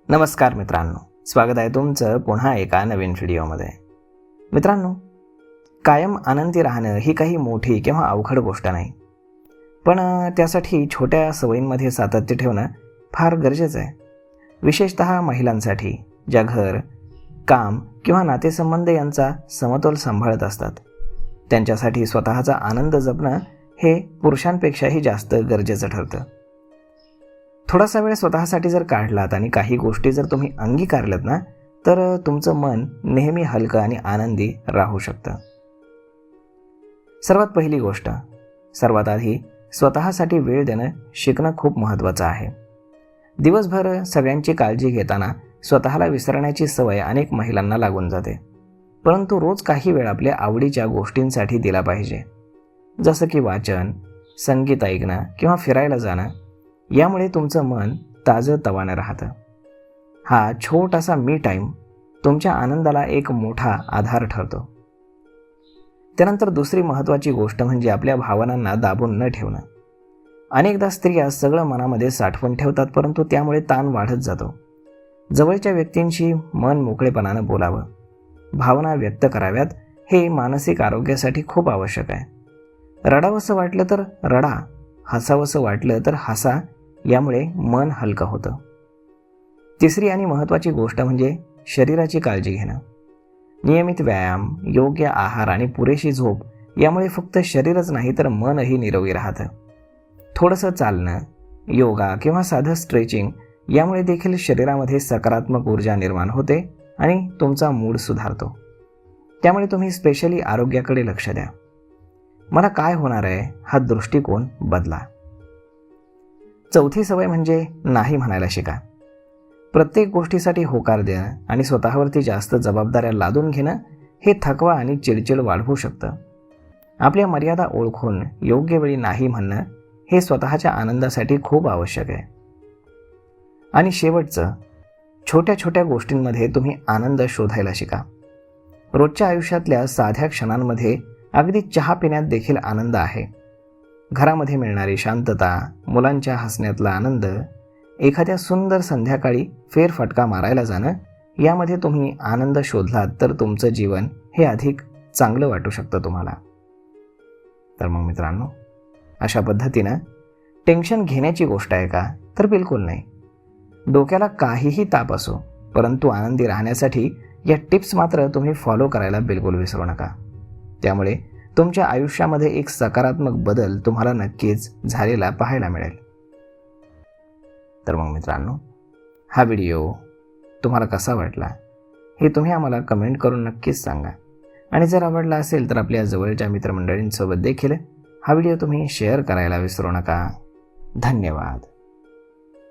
नमस्कार मित्रांनो, स्वागत आहे तुमचं पुन्हा एका नवीन व्हिडिओमध्ये. मित्रांनो, कायम आनंदी राहणं ही काही मोठी किंवा अवघड गोष्ट नाही, पण त्यासाठी छोट्या सवयींमध्ये सातत्य ठेवणं फार गरजेचं आहे. विशेषतः महिलांसाठी, ज्या घर, काम किंवा नातेसंबंध यांचा समतोल सांभाळत असतात. त्यांच्यासाठी स्वतःचा आनंद जपणं हे पुरुषांपेक्षाही जास्त गरजेचं ठरतं. थोडासा वेळ स्वतःसाठी जर काढलात आणि काही गोष्टी जर तुम्ही अंगीकारल्यात ना, तर तुमचं मन नेहमी हलकं आणि आनंदी राहू शकतं. सर्वात पहिली गोष्ट, सर्वात आधी स्वतःसाठी वेळ देणं शिकणं खूप महत्त्वाचं आहे. दिवसभर सगळ्यांची काळजी घेताना स्वतःला विसरण्याची सवय अनेक महिलांना लागून जाते. परंतु रोज काही वेळ आपल्या आवडीच्या गोष्टींसाठी दिला पाहिजे, जसं की वाचन, संगीत ऐकणं किंवा फिरायला जाणं. यामुळे तुमचं मन ताजंतवानं राहतं. हा छोटासा मी टाईम तुमच्या आनंदाला एक मोठा आधार ठरतो. त्यानंतर दुसरी महत्त्वाची गोष्ट म्हणजे आपल्या भावनांना दाबून न ठेवणं. अनेकदा स्त्रिया सगळं मनामध्ये साठवून ठेवतात, परंतु त्यामुळे ताण वाढत जातो. जवळच्या व्यक्तींशी मन मोकळेपणानं बोलावं, भावना व्यक्त कराव्यात. हे मानसिक आरोग्यासाठी खूप आवश्यक आहे. रडावंसं वाटलं तर रडा, हसावंसं वाटलं तर हसा. यामुळे मन हलकं होतं. तिसरी आणि महत्त्वाची गोष्ट म्हणजे शरीराची काळजी घेणं. नियमित व्यायाम, योग्य आहार आणि पुरेशी झोप यामुळे फक्त शरीरच नाही तर मनही निरोगी राहतं. थोडंसं चालणं, योगा किंवा साधं स्ट्रेचिंग यामुळे देखील शरीरामध्ये सकारात्मक ऊर्जा निर्माण होते आणि तुमचा मूड सुधारतो. त्यामुळे तुम्ही स्पेशली आरोग्याकडे लक्ष द्या. मला काय होणार आहे हा दृष्टिकोन बदला. चौथी सवय म्हणजे नाही म्हणायला शिका. प्रत्येक गोष्टीसाठी होकार देणं आणि स्वतःवरती जास्त जबाबदाऱ्या लादून घेणं हे थकवा आणि चिडचिड वाढवू शकतं. आपल्या मर्यादा ओळखून योग्य वेळी नाही म्हणणं हे स्वतःच्या आनंदासाठी खूप आवश्यक आहे. आणि शेवटचं, छोट्या छोट्या गोष्टींमध्ये तुम्ही आनंद शोधायला शिका. रोजच्या आयुष्यातल्या साध्या क्षणांमध्ये अगदी चहा पिण्यात देखील आनंद आहे. घरामध्ये मिळणारी शांतता, मुलांच्या हसण्यातला आनंद, एखाद्या सुंदर संध्याकाळी फेरफटका मारायला जाणं, यामध्ये तुम्ही आनंद शोधलात तर तुमचं जीवन हे अधिक चांगलं वाटू शकतं तुम्हाला. तर मग मित्रांनो, अशा पद्धतीनं टेन्शन घेण्याची गोष्ट आहे का? तर बिलकुल नाही. डोक्याला काहीही ताप असो, परंतु आनंदी राहण्यासाठी या टिप्स मात्र तुम्ही फॉलो करायला बिलकुल विसरू नका. त्यामुळे तुमच्या आयुष्यामध्ये एक सकारात्मक बदल तुम्हाला नक्कीच झालेला पाहायला मिळेल. तर मग मित्रांनो, हा व्हिडिओ तुम्हाला कसा वाटला हे तुम्ही आम्हाला कमेंट करून नक्कीच सांगा. आणि जर आवडला असेल तर आपल्या जवळच्या मित्रमंडळींसोबत देखील हा व्हिडिओ तुम्ही शेअर करायला विसरू नका. धन्यवाद.